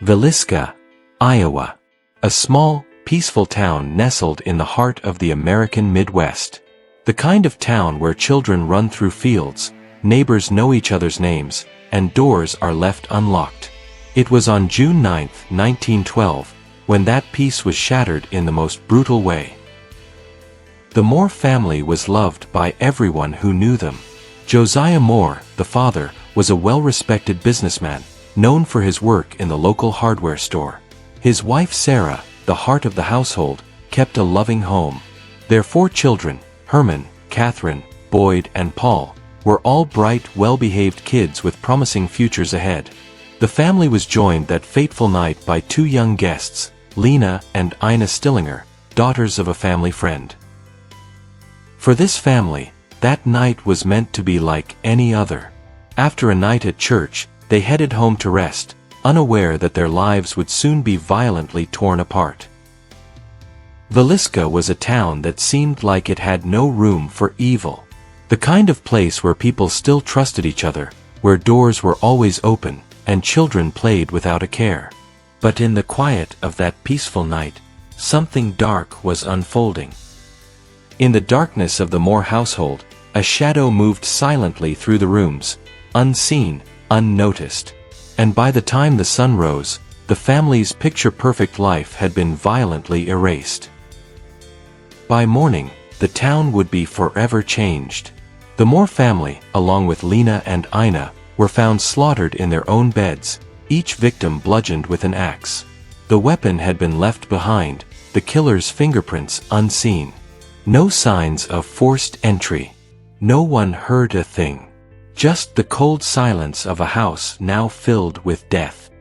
Villisca, Iowa. A small, peaceful town nestled in the heart of the American Midwest. The kind of town where children run through fields, neighbors know each other's names, and doors are left unlocked. It was on June 9, 1912, when that peace was shattered in the most brutal way. The Moore family was loved by everyone who knew them. Josiah Moore, the father, was a well-respected businessman, known for his work in the local hardware store. His wife Sarah, the heart of the household, kept a loving home. Their 4 children, Herman, Catherine, Boyd, and Paul, were all bright, well-behaved kids with promising futures ahead. The family was joined that fateful night by 2 young guests, Lena and Ina Stillinger, daughters of a family friend. For this family, that night was meant to be like any other. After a night at church, they headed home to rest, unaware that their lives would soon be violently torn apart. Villisca was a town that seemed like it had no room for evil. The kind of place where people still trusted each other, where doors were always open, and children played without a care. But in the quiet of that peaceful night, something dark was unfolding. In the darkness of the Moore household, a shadow moved silently through the rooms, unseen, unnoticed. And by the time the sun rose, the family's picture-perfect life had been violently erased. By morning, the town would be forever changed. The Moore family, along with Lena and Ina, were found slaughtered in their own beds, each victim bludgeoned with an axe. The weapon had been left behind, the killer's fingerprints unseen. No signs of forced entry. No one heard a thing. Just the cold silence of a house now filled with death.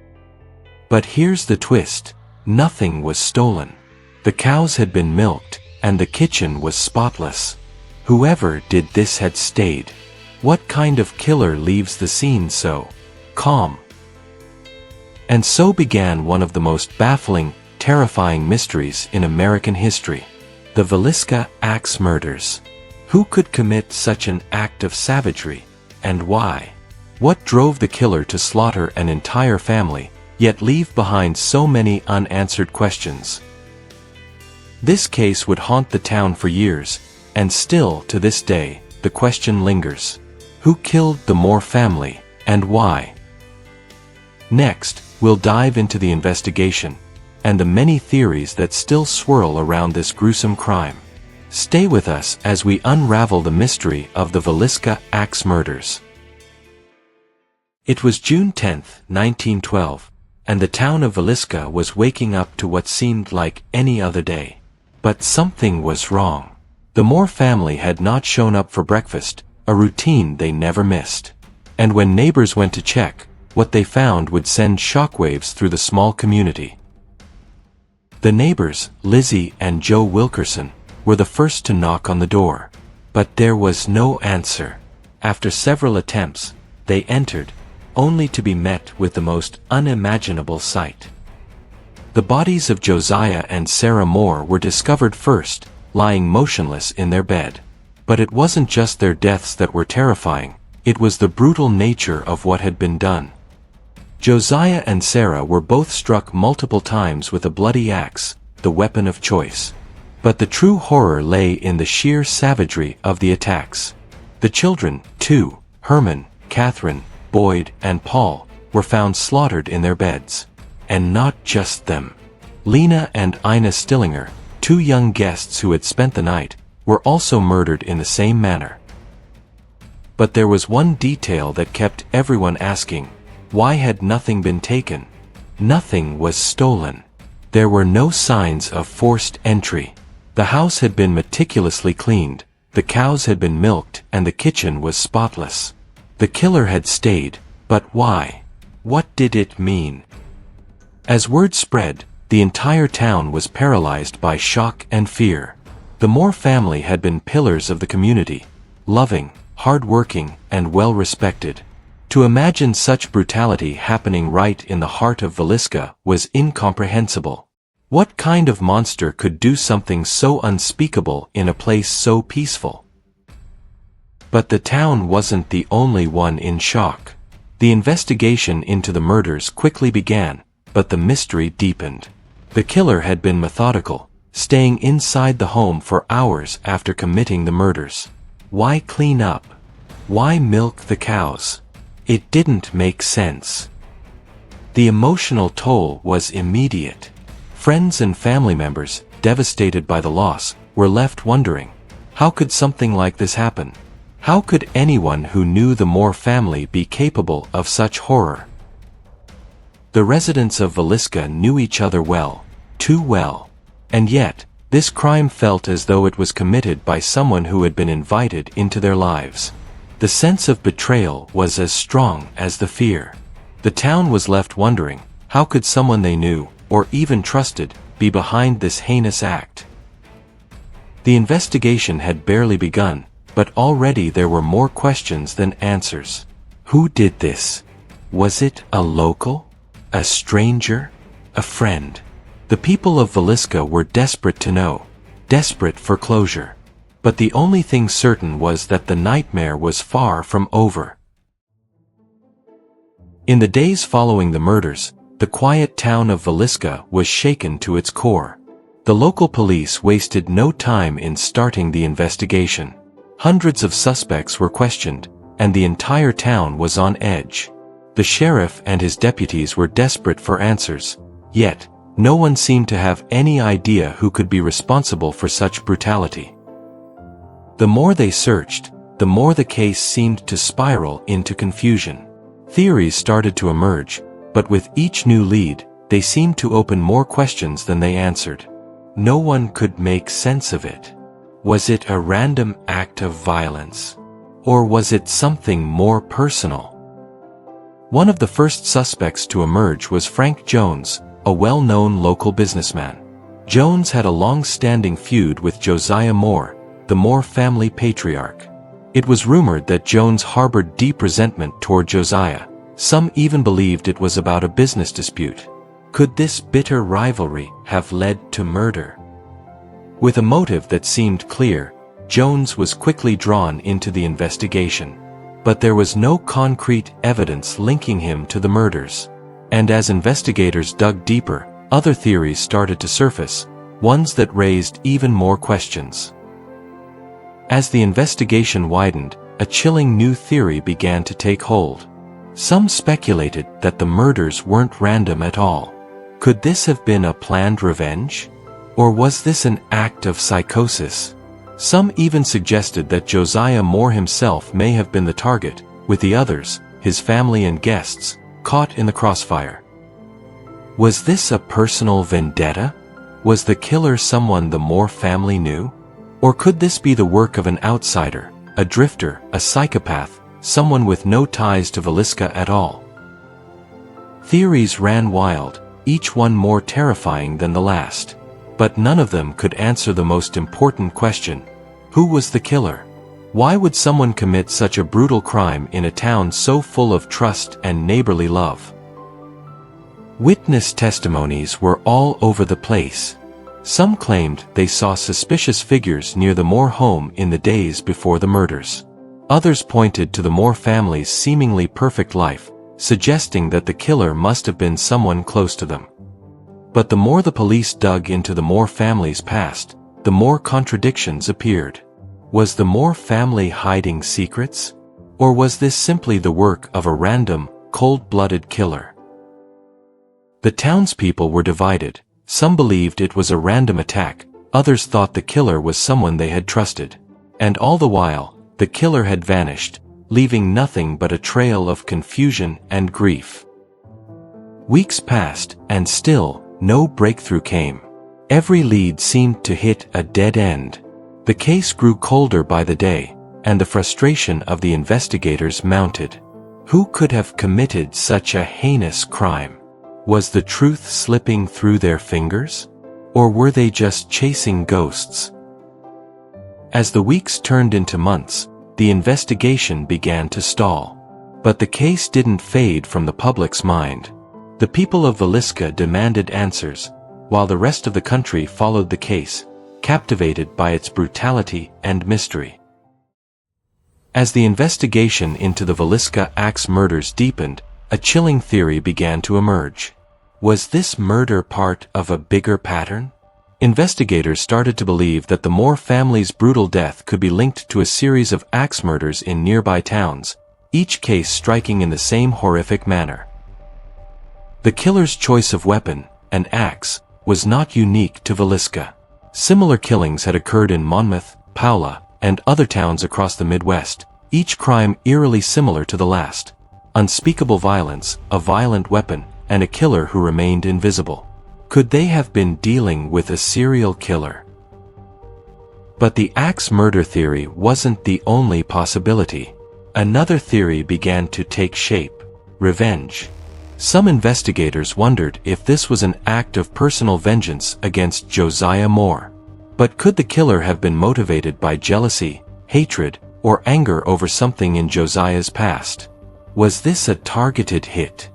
But here's the twist. Nothing was stolen. The cows had been milked, and the kitchen was spotless. Whoever did this had stayed. What kind of killer leaves the scene so calm? And so began one of the most baffling, terrifying mysteries in American history. The Villisca Axe Murders. Who could commit such an act of savagery, and why? What drove the killer to slaughter an entire family, yet leave behind so many unanswered questions? This case would haunt the town for years, and still to this day, the question lingers. Who killed the Moore family, and why? Next, we'll dive into the investigation, and the many theories that still swirl around this gruesome crime. Stay with us as we unravel the mystery of the Villisca Axe Murders. It was June 10, 1912, and the town of Villisca was waking up to what seemed like any other day. But something was wrong. The Moore family had not shown up for breakfast, a routine they never missed. And when neighbors went to check, what they found would send shockwaves through the small community. The neighbors, Lizzie and Joe Wilkerson, were the first to knock on the door. But there was no answer. After several attempts, they entered, only to be met with the most unimaginable sight. The bodies of Josiah and Sarah Moore were discovered first, lying motionless in their bed. But it wasn't just their deaths that were terrifying, it was the brutal nature of what had been done. Josiah and Sarah were both struck multiple times with a bloody axe, the weapon of choice. But the true horror lay in the sheer savagery of the attacks. The children, too, Herman, Catherine, Boyd, and Paul, were found slaughtered in their beds. And not just them. Lena and Ina Stillinger, 2 young guests who had spent the night, were also murdered in the same manner. But there was one detail that kept everyone asking, why had nothing been taken? Nothing was stolen. There were no signs of forced entry. The house had been meticulously cleaned, the cows had been milked, and the kitchen was spotless. The killer had stayed, but why? What did it mean? As word spread, the entire town was paralyzed by shock and fear. The Moore family had been pillars of the community, loving, hard-working, and well-respected. To imagine such brutality happening right in the heart of Villisca was incomprehensible. What kind of monster could do something so unspeakable in a place so peaceful? But the town wasn't the only one in shock. The investigation into the murders quickly began, but the mystery deepened. The killer had been methodical, staying inside the home for hours after committing the murders. Why clean up? Why milk the cows? It didn't make sense. The emotional toll was immediate. Friends and family members, devastated by the loss, were left wondering, how could something like this happen? How could anyone who knew the Moore family be capable of such horror? The residents of Villisca knew each other well, too well. And yet, this crime felt as though it was committed by someone who had been invited into their lives. The sense of betrayal was as strong as the fear. The town was left wondering, how could someone they knew, or even trusted, be behind this heinous act? The investigation had barely begun, but already there were more questions than answers. Who did this? Was it a local? A stranger? A friend? The people of Villisca were desperate to know, desperate for closure. But the only thing certain was that the nightmare was far from over. In the days following the murders, the quiet town of Villisca was shaken to its core. The local police wasted no time in starting the investigation. Hundreds of suspects were questioned, and the entire town was on edge. The sheriff and his deputies were desperate for answers, yet no one seemed to have any idea who could be responsible for such brutality. The more they searched, the more the case seemed to spiral into confusion. Theories started to emerge, but with each new lead, they seemed to open more questions than they answered. No one could make sense of it. Was it a random act of violence? Or was it something more personal? One of the first suspects to emerge was Frank Jones, a well-known local businessman. Jones had a long-standing feud with Josiah Moore, the Moore family patriarch. It was rumored that Jones harbored deep resentment toward Josiah. Some even believed it was about a business dispute. Could this bitter rivalry have led to murder? With a motive that seemed clear, Jones was quickly drawn into the investigation. But there was no concrete evidence linking him to the murders. And as investigators dug deeper, other theories started to surface, ones that raised even more questions. As the investigation widened, a chilling new theory began to take hold. Some speculated that the murders weren't random at all. Could this have been a planned revenge? Or was this an act of psychosis? Some even suggested that Josiah Moore himself may have been the target, with the others, his family and guests, caught in the crossfire. Was this a personal vendetta? Was the killer someone the Moore family knew? Or could this be the work of an outsider, a drifter, a psychopath, someone with no ties to Villisca at all? Theories ran wild, each one more terrifying than the last. But none of them could answer the most important question. Who was the killer? Why would someone commit such a brutal crime in a town so full of trust and neighborly love? Witness testimonies were all over the place. Some claimed they saw suspicious figures near the Moore home in the days before the murders. Others pointed to the Moore family's seemingly perfect life, suggesting that the killer must have been someone close to them. But the more the police dug into the Moore family's past, the more contradictions appeared. Was the Moore family hiding secrets? Or was this simply the work of a random, cold-blooded killer? The townspeople were divided. Some believed it was a random attack, others thought the killer was someone they had trusted. And all the while, the killer had vanished, leaving nothing but a trail of confusion and grief. Weeks passed, and still, no breakthrough came. Every lead seemed to hit a dead end. The case grew colder by the day, and the frustration of the investigators mounted. Who could have committed such a heinous crime? Was the truth slipping through their fingers? Or were they just chasing ghosts? As the weeks turned into months, the investigation began to stall. But the case didn't fade from the public's mind. The people of Villisca demanded answers, while the rest of the country followed the case, captivated by its brutality and mystery. As the investigation into the Villisca Axe murders deepened, a chilling theory began to emerge. Was this murder part of a bigger pattern? Investigators started to believe that the Moore family's brutal death could be linked to a series of axe murders in nearby towns, each case striking in the same horrific manner. The killer's choice of weapon, an axe, was not unique to Villisca. Similar killings had occurred in Monmouth, Paola, and other towns across the Midwest, each crime eerily similar to the last. Unspeakable violence, a violent weapon, and a killer who remained invisible. Could they have been dealing with a serial killer? But the axe murder theory wasn't the only possibility. Another theory began to take shape: revenge. Some investigators wondered if this was an act of personal vengeance against Josiah Moore. But could the killer have been motivated by jealousy, hatred, or anger over something in Josiah's past? Was this a targeted hit?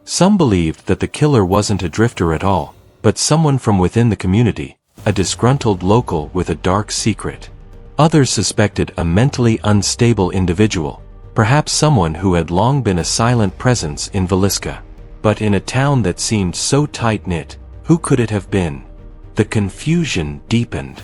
Some believed that the killer wasn't a drifter at all, but someone from within the community, a disgruntled local with a dark secret. Others suspected a mentally unstable individual, perhaps someone who had long been a silent presence in Villisca. But in a town that seemed so tight-knit, who could it have been? The confusion deepened.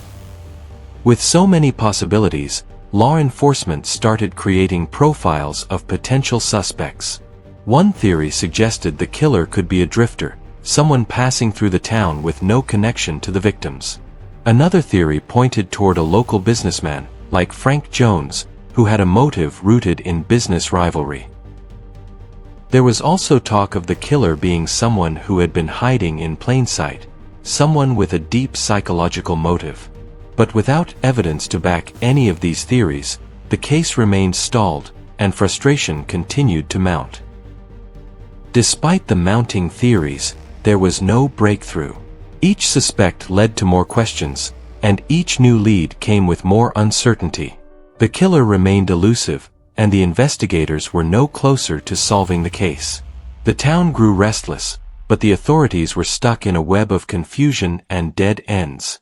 With so many possibilities, law enforcement started creating profiles of potential suspects. One theory suggested the killer could be a drifter, someone passing through the town with no connection to the victims. Another theory pointed toward a local businessman, like Frank Jones, who had a motive rooted in business rivalry. There was also talk of the killer being someone who had been hiding in plain sight, someone with a deep psychological motive. But without evidence to back any of these theories, the case remained stalled, and frustration continued to mount. Despite the mounting theories, there was no breakthrough. Each suspect led to more questions, and each new lead came with more uncertainty. The killer remained elusive, and the investigators were no closer to solving the case. The town grew restless, but the authorities were stuck in a web of confusion and dead ends.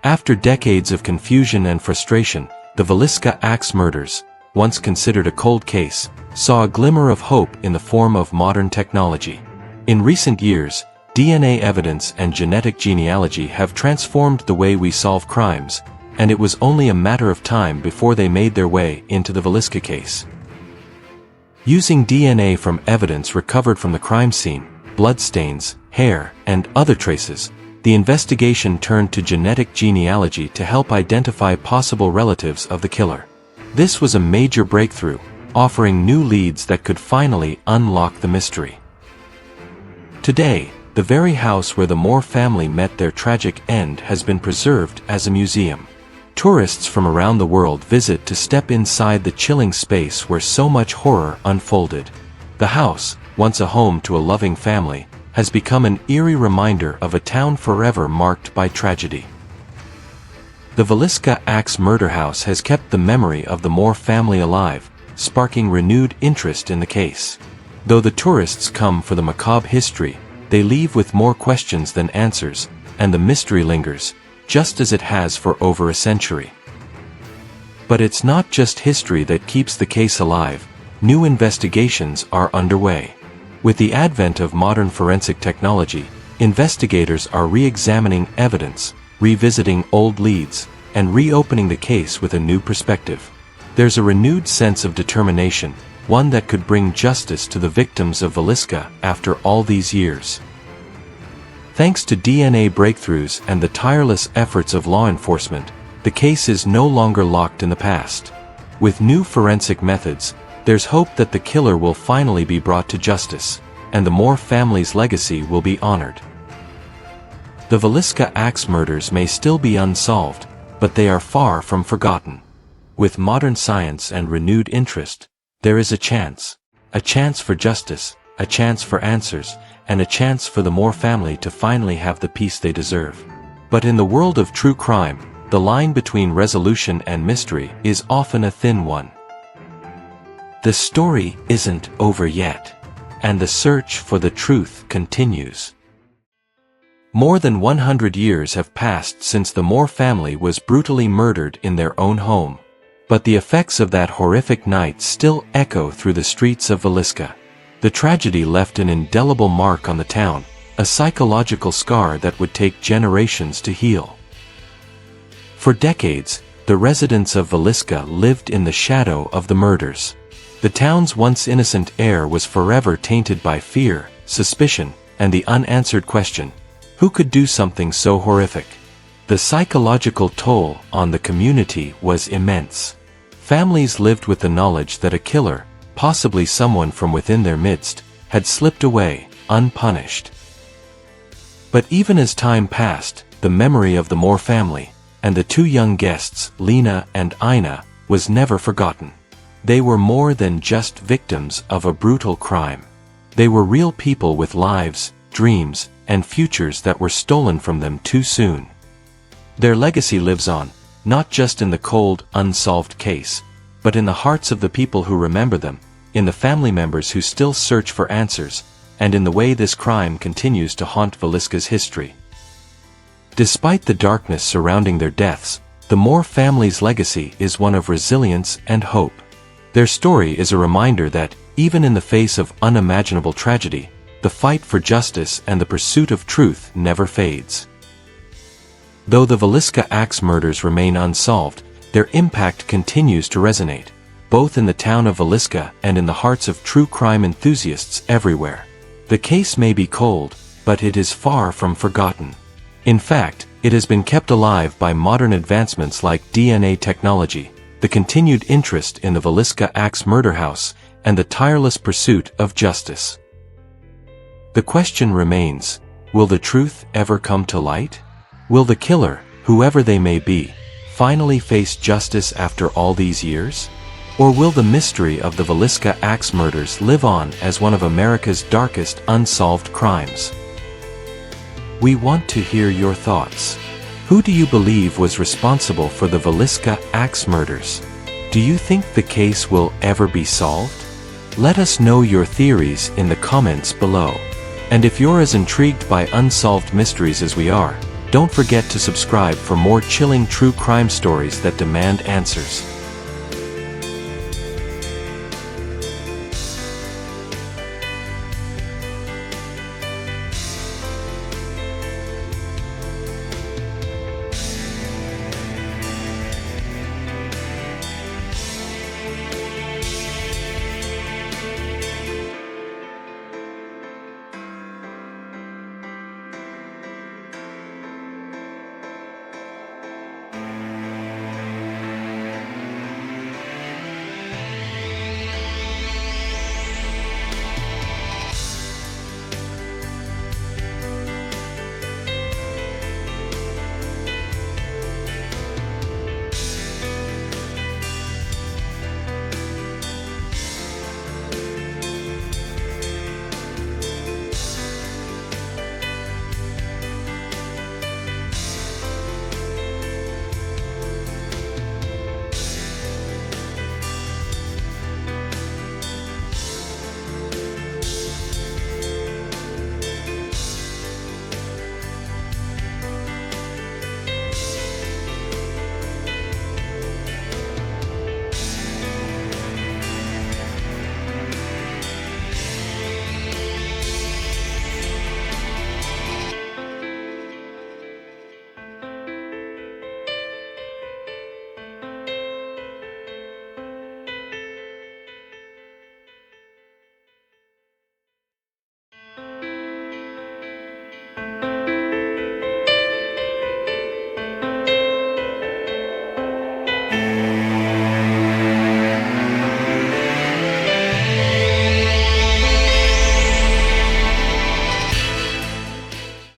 After decades of confusion and frustration, the Villisca Axe Murders, once considered a cold case, saw a glimmer of hope in the form of modern technology. In recent years, DNA evidence and genetic genealogy have transformed the way we solve crimes, and it was only a matter of time before they made their way into the Villisca case. Using DNA from evidence recovered from the crime scene, bloodstains, hair, and other traces, the investigation turned to genetic genealogy to help identify possible relatives of the killer. This was a major breakthrough, offering new leads that could finally unlock the mystery. Today, the very house where the Moore family met their tragic end has been preserved as a museum. Tourists from around the world visit to step inside the chilling space where so much horror unfolded. The house, once a home to a loving family, has become an eerie reminder of a town forever marked by tragedy. The Villisca Axe Murder House has kept the memory of the Moore family alive, sparking renewed interest in the case. Though the tourists come for the macabre history, they leave with more questions than answers, and the mystery lingers, just as it has for over a century. But it's not just history that keeps the case alive. New investigations are underway. With the advent of modern forensic technology, investigators are re-examining evidence, revisiting old leads, and reopening the case with a new perspective. There's a renewed sense of determination, one that could bring justice to the victims of Villisca after all these years. Thanks to DNA breakthroughs and the tireless efforts of law enforcement, the case is no longer locked in the past. With new forensic methods, there's hope that the killer will finally be brought to justice, and the Moore family's legacy will be honored. The Villisca Axe Murders may still be unsolved, but they are far from forgotten. With modern science and renewed interest, there is a chance for justice, a chance for answers, and a chance for the Moore family to finally have the peace they deserve. But in the world of true crime, the line between resolution and mystery is often a thin one. The story isn't over yet, and the search for the truth continues. More than 100 years have passed since the Moore family was brutally murdered in their own home. But the effects of that horrific night still echo through the streets of Villisca. The tragedy left an indelible mark on the town, a psychological scar that would take generations to heal. For decades, the residents of Villisca lived in the shadow of the murders. The town's once innocent air was forever tainted by fear, suspicion, and the unanswered question, who could do something so horrific? The psychological toll on the community was immense. Families lived with the knowledge that a killer, possibly someone from within their midst, had slipped away, unpunished. But even as time passed, the memory of the Moore family, and the two young guests, Lena and Ina, was never forgotten. They were more than just victims of a brutal crime. They were real people with lives, dreams, and futures that were stolen from them too soon. Their legacy lives on, not just in the cold, unsolved case, but in the hearts of the people who remember them, in the family members who still search for answers, and in the way this crime continues to haunt Villisca's history. Despite the darkness surrounding their deaths, the Moore family's legacy is one of resilience and hope. Their story is a reminder that, even in the face of unimaginable tragedy, the fight for justice and the pursuit of truth never fades. Though the Villisca Axe murders remain unsolved, their impact continues to resonate, both in the town of Villisca and in the hearts of true crime enthusiasts everywhere. The case may be cold, but it is far from forgotten. In fact, it has been kept alive by modern advancements like DNA technology, the continued interest in the Villisca Axe murder house, and the tireless pursuit of justice. The question remains, will the truth ever come to light? Will the killer, whoever they may be, finally face justice after all these years? Or will the mystery of the Villisca Axe murders live on as one of America's darkest unsolved crimes? We want to hear your thoughts. Who do you believe was responsible for the Villisca Axe murders? Do you think the case will ever be solved? Let us know your theories in the comments below. And if you're as intrigued by unsolved mysteries as we are, don't forget to subscribe for more chilling true crime stories that demand answers.